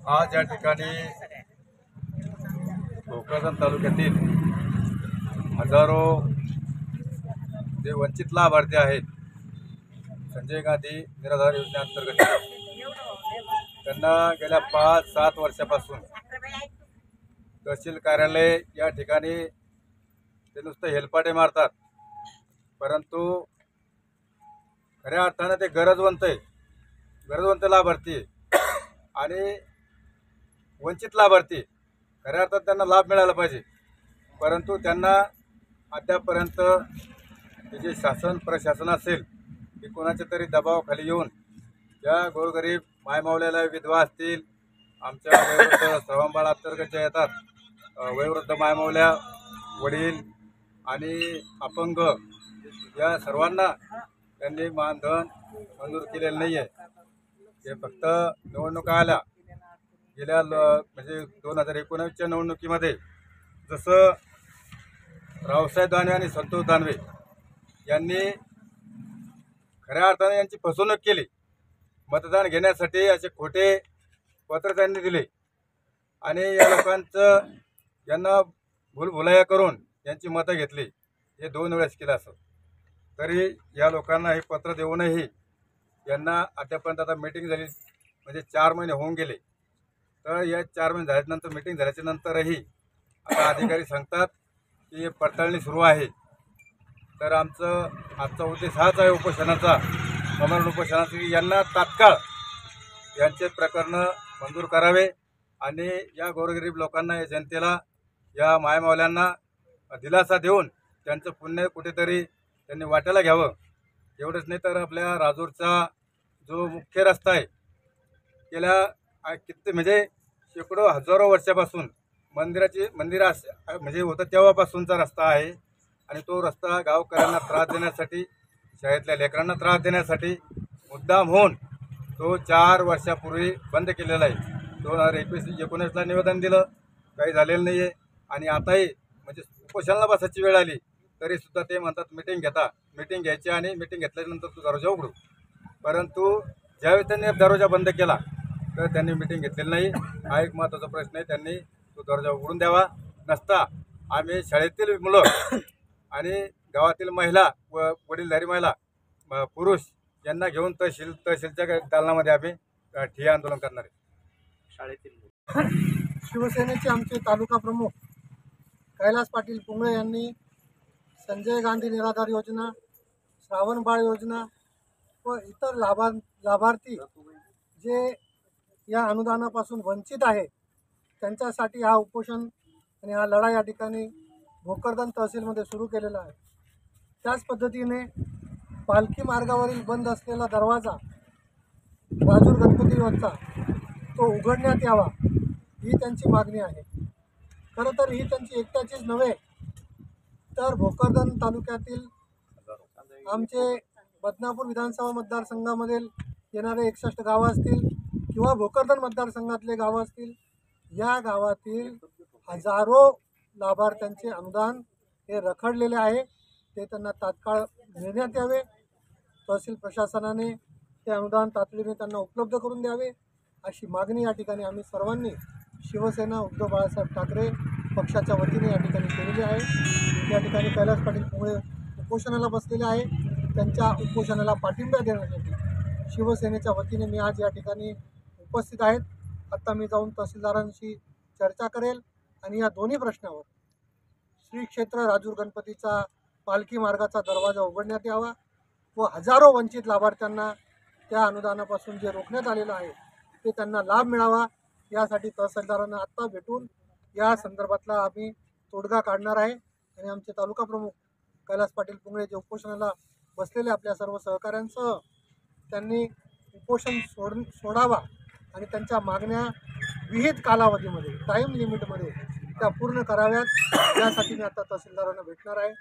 आज या ठिकाणी भोकरदन तालुक्यातील हजारो जे वंचित लाभार्थी आहेत संजय गांधी निराधार योजनेअंतर्गत त्यांना गेल्या 5-7 वर्षापासून तहसील कार्यालय या ठिकाणी ते नुसतं हेलपाटे मारतात, परंतु खऱ्या अर्थाने ते गरजवंत लाभार्थी आणि वंचित लाभार्थी खऱ्या अर्थात त्यांना लाभ मिळाला पाहिजे, परंतु त्यांना अद्यापर्यंत जे शासन प्रशासन असेल की कोणाच्या तरी दबावाखाली येऊन या गोरगरीब मायमावल्याला विधवा असतील, आमच्या वयोवृद्ध श्रवणबाळ अंतर्गत ज्या येतात वयोवृद्ध मायमावल्या वडील आणि अपंग या सर्वांना त्यांनी मानधन मंजूर केलेलं नाही आहे। ते फक्त निवडणुका आल्या गेल्या म्हणजे 2019च्या निवडणुकीमध्ये जसं रावसाहेब दानवे आणि संतोष दानवे यांनी खऱ्या अर्थाने यांची फसवणूक केली, मतदान घेण्यासाठी असे खोटे पत्र त्यांनी दिले आणि या लोकांचं यांना भूलभुलैया करून यांची मतं घेतली। हे 2 वेळेस केलं असं तरी या लोकांना हे पत्र देऊनही यांना अद्यापर्यंत आता मीटिंग झाली म्हणजे 4 महिने होऊन गेले। तर या 4 महिने झाल्यानंतर मीटिंग झाल्याच्या नंतरही आता अधिकारी सांगतात की पडताळणी सुरू आहे। तर आजचा उद्देश हाच आहे उपोषणाचा, आमरण उपोषणाचा, की यांना तात्काळ यांचे प्रकरण मंजूर करावे आणि या गोरगरीब लोकांना, या जनतेला, या मायमावल्यांना दिलासा देऊन त्यांचं पुण्य कुठेतरी त्यांनी वाट्याला घ्यावं। एवढंच नाही तर आपल्या राजूरचा जो मुख्य रस्ता आहे गेल्या किती म्हणजे शेकडो हजारो वर्षापासून मंदिर म्हणजे होतं तेव्हापासूनचा रस्ता आहे आणि तो रस्ता गावकऱ्यांना त्रास देण्यासाठी, शाळेतल्या लेकरांना त्रास देण्यासाठी मुद्दाम होऊन तो 4 वर्षापूर्वी बंद केलेला आहे। 2021-19ला निवेदन दिलं, काही झालेलं नाही आहे आणि आताही म्हणजे उपोषणाला बसायची वेळ आली तरीसुद्धा ते म्हणतात मीटिंग घ्यायची आणि मीटिंग घेतल्यानंतर तू दरवाजा उघडू, परंतु ज्यावेळी त्यांनी दरवाजा बंद केला तर त्यांनी मीटिंग घेतलेली नाही। हा एक महत्त्वाचा प्रश्न आहे, त्यांनी तो दरवाजा उघडून द्यावा, नसता आम्ही शाळेतील मुलं आणि गावातील महिला व वडीलधारी महिला पुरुष यांना घेऊन तहसीलच्या दालनामध्ये आम्ही ठिय्या आंदोलन करणार आहे। शाळेतील शिवसेनेचे आमचे तालुका प्रमुख कैलास पाटील पुंगळे यांनी संजय गांधी निराधार योजना, श्रावणबाळ योजना व इतर लाभार्थी जे या अनुदानापासून वंचित आहे त्यांच्यासाठी हा उपोषण आणि हा लढा या ठिकाणी भोकरदन तहसीलमध्ये सुरू केलेला आहे। त्याच पद्धतीने पालखी मार्गावरील बंद असलेला दरवाजा राजूर गणपतीवरचा तो उघडण्यात यावा ही त्यांची मागणी आहे। खरं तर ही त्यांची एकट्याचीच नव्हे तर भोकरदन तालुक्यातील आमचे बदनापूर विधानसभा मतदारसंघामधील येणारे 61 गावं असतील किंवा भोकरदन मतदारसंघातले गावं असतील, या गावातील हजारो लाभार्थ्यांचे अनुदान हे रखडलेले आहे, ते त्यांना तात्काळ देण्यात यावे। तहसील प्रशासनाने ते अनुदान तातडीने त्यांना उपलब्ध करून द्यावे अशी मागणी या ठिकाणी आम्ही सर्वांनी शिवसेना उद्धव बाळासाहेब ठाकरे पक्षाच्या वतीने या ठिकाणी केलेली आहे। या ठिकाणी कैलास पाटील पुंगळे उपोषणाला बसलेले आहे, त्यांच्या उपोषणाला पाठिंबा देण्यासाठी शिवसेनेच्या वतीने मी आज या ठिकाणी उपस्थित आहेत। आता मी जाऊन तहसीलदारांशी चर्चा करेल आणि या दोन्ही प्रश्नावर श्री क्षेत्र राजूर गणपतीचा पालखी मार्गाचा दरवाजा उघडण्यात यावा व हजारो वंचित लाभार्थ्यांना त्या अनुदानापासून जे रोखण्यात आलेलं आहे ते त्यांना लाभ मिळावा, यासाठी तहसीलदारांना आत्ता भेटून या संदर्भातला आम्ही तोडगा काढणार आहे। आणि आमचे तालुका प्रमुख कैलास पाटील पुंगळे जे उपोषणाला बसलेले आपल्या सर्व सहकाऱ्यांसह त्यांनी उपोषण सोडावा आणि त्यांच्या मागण्या विहित कालावधीमध्ये टाईम लिमिटमध्ये त्या पूर्ण कराव्यात, यासाठी मी आता तहसीलदारांना भेटणार आहे।